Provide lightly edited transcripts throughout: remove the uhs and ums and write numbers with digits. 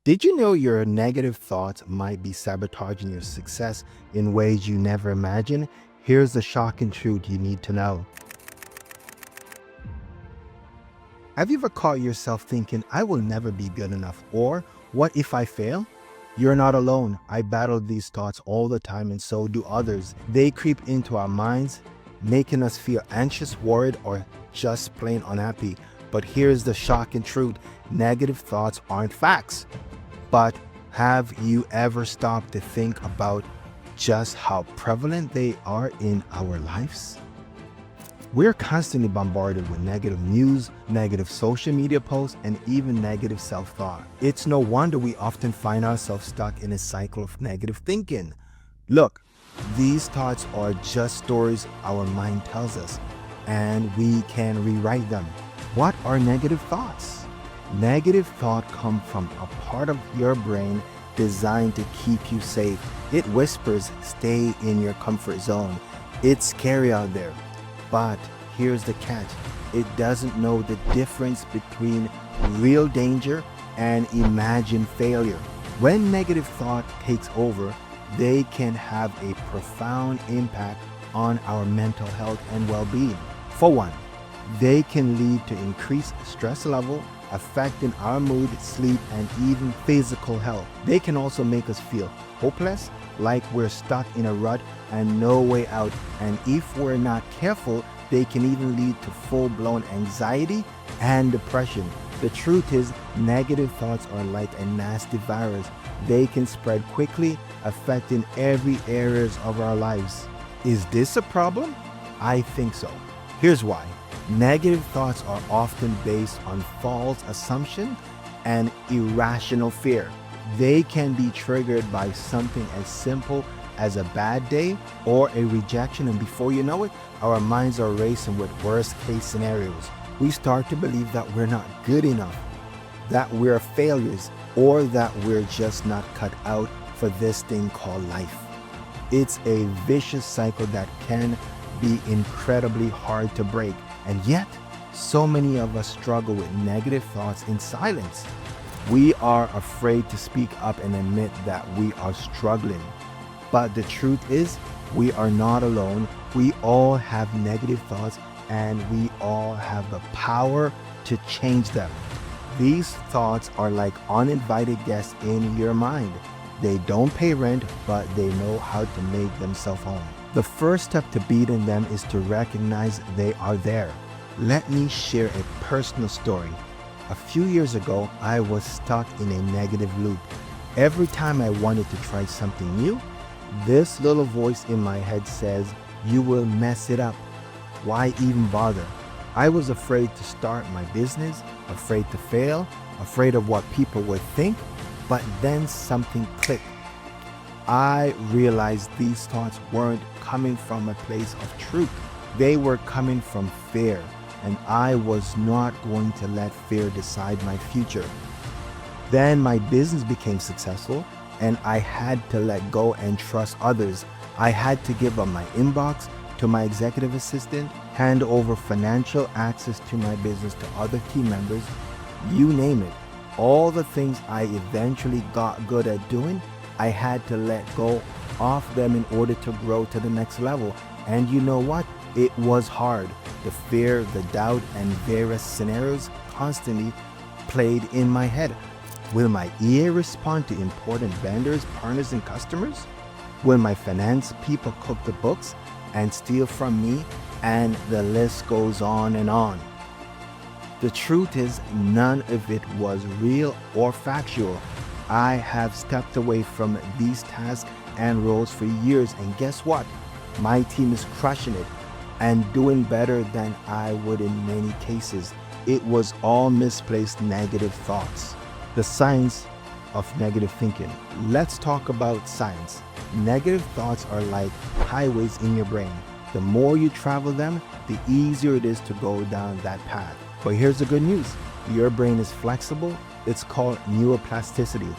Did you know your negative thoughts might be sabotaging your success in ways you never imagined? Here's the shocking truth you need to know. Have you ever caught yourself thinking, I will never be good enough? Or, what if I fail? You're not alone. I battle these thoughts all the time, and so do others. They creep into our minds, making us feel anxious, worried, or just plain unhappy. But here's the shocking truth: negative thoughts aren't facts. But have you ever stopped to think about just how prevalent they are in our lives? We're constantly bombarded with negative news, negative social media posts, and even negative self-thought. It's no wonder we often find ourselves stuck in a cycle of negative thinking. Look, these thoughts are just stories our mind tells us, and we can rewrite them. What are negative thoughts? Negative thought come from a part of your brain designed to keep you safe. It whispers, stay in your comfort zone. It's scary out there. But here's the catch. It doesn't know the difference between real danger and imagined failure. When negative thought takes over, they can have a profound impact on our mental health and well-being. For one, they can lead to increased stress level, affecting our mood, sleep, and even physical health. They can also make us feel hopeless, like we're stuck in a rut and no way out. And if we're not careful, they can even lead to full-blown anxiety and depression. The truth is, negative thoughts are like a nasty virus. They can spread quickly, affecting every areas of our lives. Is this a problem? I think so. Here's why. Negative thoughts are often based on false assumption and irrational fear. They can be triggered by something as simple as a bad day or a rejection, and before you know it, our minds are racing with worst case scenarios. We start to believe that we're not good enough, that we're failures, or that we're just not cut out for this thing called life. It's a vicious cycle that can be incredibly hard to break. And yet, so many of us struggle with negative thoughts in silence. We are afraid to speak up and admit that we are struggling. But the truth is, we are not alone. We all have negative thoughts, and we all have the power to change them. These thoughts are like uninvited guests in your mind. They don't pay rent, but they know how to make themselves home. The first step to beating them is to recognize they are there. Let me share a personal story. A few years ago, I was stuck in a negative loop. Every time I wanted to try something new, this little voice in my head says, "You will mess it up. Why even bother?" I was afraid to start my business, afraid to fail, afraid of what people would think, but then something clicked. I realized these thoughts weren't coming from a place of truth. They were coming from fear, and I was not going to let fear decide my future. Then my business became successful, and I had to let go and trust others. I had to give up my inbox to my executive assistant, hand over financial access to my business to other team members, you name it. All the things I eventually got good at doing, I had to let go of them in order to grow to the next level. And you know what? It was hard. The fear, the doubt, and various scenarios constantly played in my head. Will my EA respond to important vendors, partners, and customers? Will my finance people cook the books and steal from me? And the list goes on and on. The truth is, none of it was real or factual. I have stepped away from these tasks and roles for years, and guess what? My team is crushing it and doing better than I would in many cases. It was all misplaced negative thoughts. The science of negative thinking. Let's talk about science. Negative thoughts are like highways in your brain. The more you travel them, the easier it is to go down that path. But here's the good news. Your brain is flexible. It's called neuroplasticity.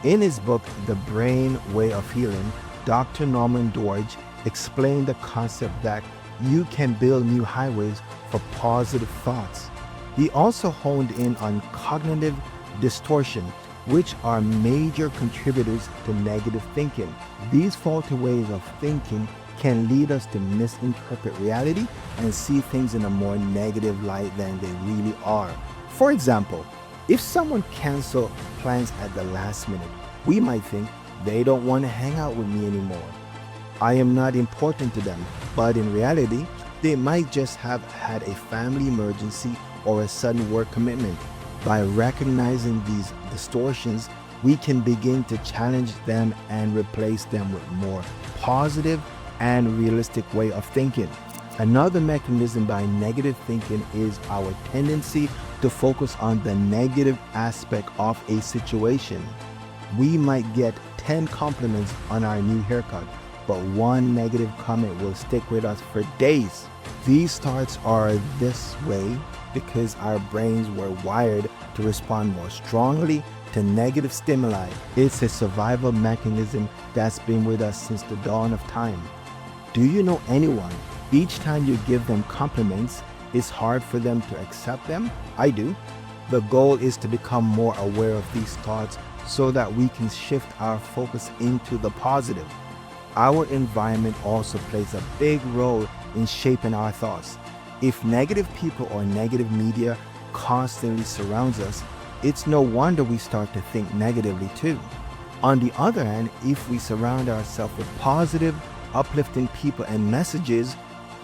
In his book, The Brain Way of Healing, Dr. Norman Doidge explained the concept that you can build new highways for positive thoughts. He also honed in on cognitive distortion, which are major contributors to negative thinking. These faulty ways of thinking can lead us to misinterpret reality and see things in a more negative light than they really are. For example, if someone cancels plans at the last minute, we might think they don't want to hang out with me anymore. I am not important to them, but in reality, they might just have had a family emergency or a sudden work commitment. By recognizing these distortions, we can begin to challenge them and replace them with more positive and realistic way of thinking. Another mechanism behind negative thinking is our tendency to focus on the negative aspect of a situation. We might get 10 compliments on our new haircut, but one negative comment will stick with us for days. These thoughts are this way because our brains were wired to respond more strongly to negative stimuli. It's a survival mechanism that's been with us since the dawn of time. Do you know anyone, each time you give them compliments, it's hard for them to accept them? I do. The goal is to become more aware of these thoughts so that we can shift our focus into the positive. Our environment also plays a big role in shaping our thoughts. If negative people or negative media constantly surrounds us, it's no wonder we start to think negatively too. On the other hand, if we surround ourselves with positive, uplifting people and messages,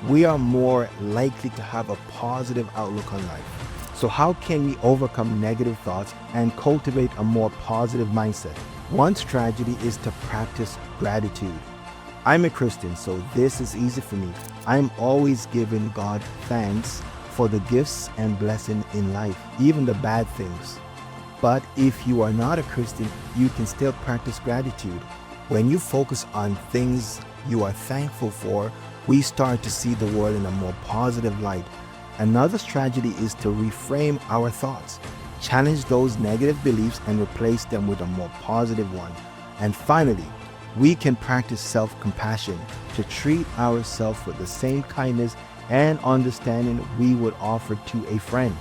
we are more likely to have a positive outlook on life. So how can we overcome negative thoughts and cultivate a more positive mindset? One strategy is to practice gratitude. I'm a Christian, so this is easy for me. I'm always giving God thanks for the gifts and blessings in life, even the bad things. But if you are not a Christian, you can still practice gratitude. When you focus on things you are thankful for, we start to see the world in a more positive light. Another strategy is to reframe our thoughts, challenge those negative beliefs and replace them with a more positive one. And finally, we can practice self-compassion to treat ourselves with the same kindness and understanding we would offer to a friend.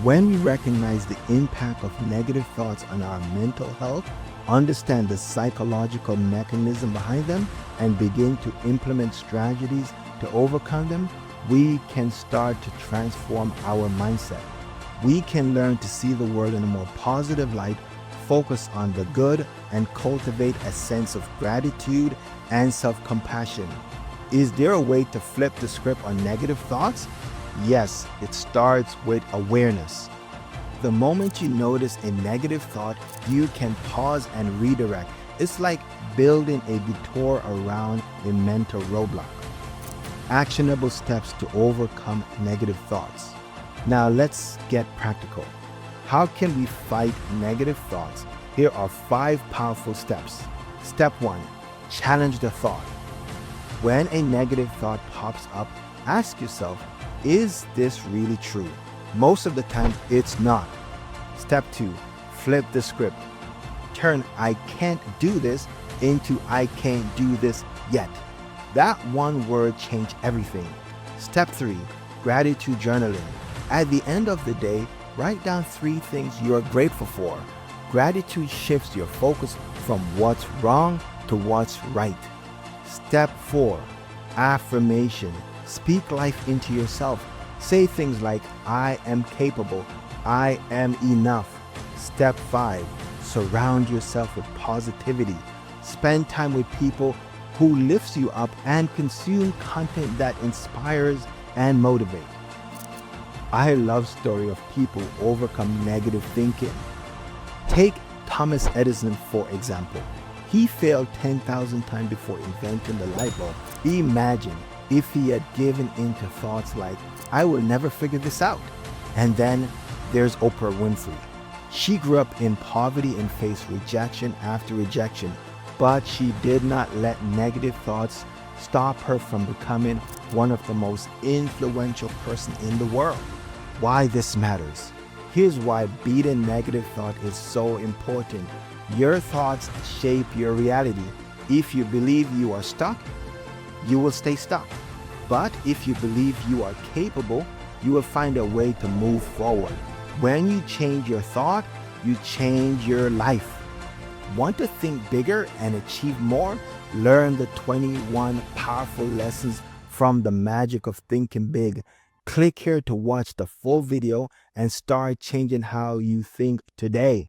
When we recognize the impact of negative thoughts on our mental health, understand the psychological mechanism behind them, and begin to implement strategies to overcome them, we can start to transform our mindset. We can learn to see the world in a more positive light, focus on the good, and cultivate a sense of gratitude and self-compassion. Is there a way to flip the script on negative thoughts? Yes, it starts with awareness. The moment you notice a negative thought, you can pause and redirect. It's like building a detour around a mental roadblock. Actionable steps to overcome negative thoughts. Now let's get practical. How can we fight negative thoughts? Here are 5 powerful steps. Step 1, challenge the thought. When a negative thought pops up, ask yourself, is this really true? Most of the time, it's not. Step 2, flip the script. Turn I can't do this into I can't do this yet. That one word changed everything. Step 3, gratitude journaling. At the end of the day, write down 3 things you are grateful for. Gratitude shifts your focus from what's wrong to what's right. Step 4, affirmation. Speak life into yourself. Say things like, I am capable, I am enough. Step 5, surround yourself with positivity. Spend time with people who lifts you up and consume content that inspires and motivates. I love stories of people who overcome negative thinking. Take Thomas Edison, for example. He failed 10,000 times before inventing the light bulb. Imagine if he had given into thoughts like, I will never figure this out. And then there's Oprah Winfrey. She grew up in poverty and faced rejection after rejection, but she did not let negative thoughts stop her from becoming one of the most influential person in the world. Why this matters. Here's why beating negative thought is so important. Your thoughts shape your reality. If you believe you are stuck, you will stay stuck. But if you believe you are capable, you will find a way to move forward. When you change your thought, you change your life. Want to think bigger and achieve more? Learn the 21 powerful lessons from the magic of thinking big. Click here to watch the full video and start changing how you think today.